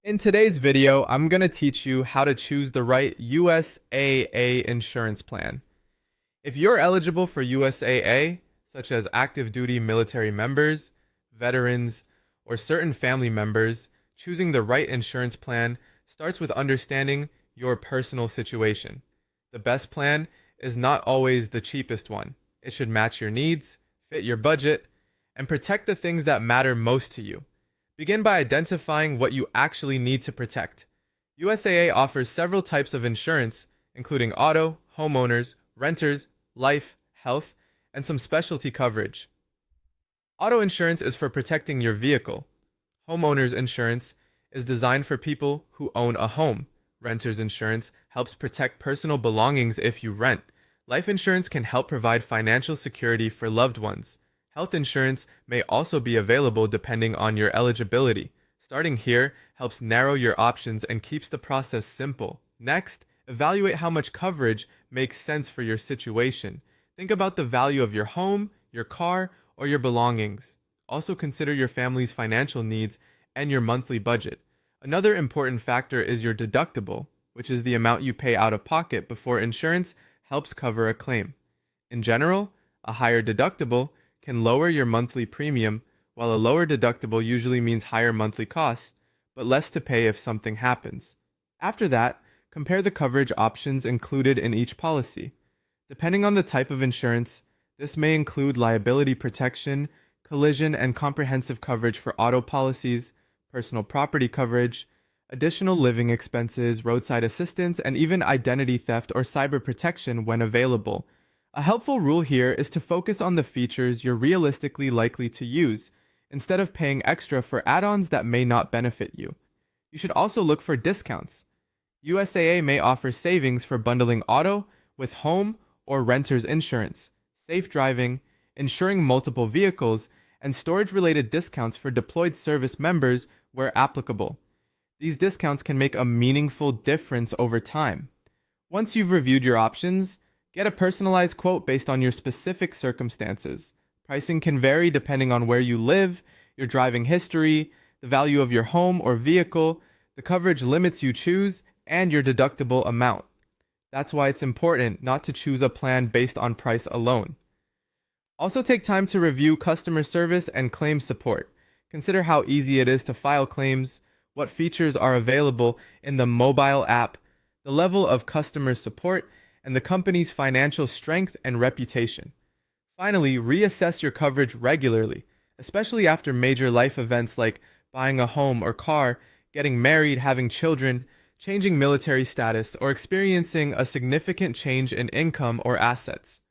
In today's video, I'm going to teach you how to choose the right USAA insurance plan. If you're eligible for USAA, such as active duty military members, veterans, or certain family members, choosing the right insurance plan starts with understanding your personal situation. The best plan is not always the cheapest one. It should match your needs, fit your budget, and protect the things that matter most to you. Begin by identifying what you actually need to protect. USAA offers several types of insurance, including auto, homeowners, renters, life, health, and some specialty coverage. Auto insurance is for protecting your vehicle. Homeowners insurance is designed for people who own a home. Renters insurance helps protect personal belongings if you rent. Life insurance can help provide financial security for loved ones. Health insurance may also be available depending on your eligibility. Starting here helps narrow your options and keeps the process simple. Next, evaluate how much coverage makes sense for your situation. Think about the value of your home, your car, or your belongings. Also consider your family's financial needs and your monthly budget. Another important factor is your deductible, which is the amount you pay out of pocket before insurance helps cover a claim. In general, a higher deductible can lower your monthly premium, while a lower deductible usually means higher monthly costs, but less to pay if something happens. After that, compare the coverage options included in each policy. Depending on the type of insurance, this may include liability protection, collision and comprehensive coverage for auto policies, personal property coverage, additional living expenses, roadside assistance, and even identity theft or cyber protection when available. A helpful rule here is to focus on the features you're realistically likely to use, instead of paying extra for add-ons that may not benefit you. You should also look for discounts. USAA may offer savings for bundling auto with home or renter's insurance, safe driving, insuring multiple vehicles, and storage-related discounts for deployed service members where applicable. These discounts can make a meaningful difference over time. Once you've reviewed your options, get a personalized quote based on your specific circumstances. Pricing can vary depending on where you live, your driving history, the value of your home or vehicle, the coverage limits you choose, and your deductible amount. That's why it's important not to choose a plan based on price alone. Also take time to review customer service and claim support. Consider how easy it is to file claims, what features are available in the mobile app, the level of customer support, and the company's financial strength and reputation. Finally, reassess your coverage regularly, especially after major life events like buying a home or car, getting married, having children, changing military status, or experiencing a significant change in income or assets.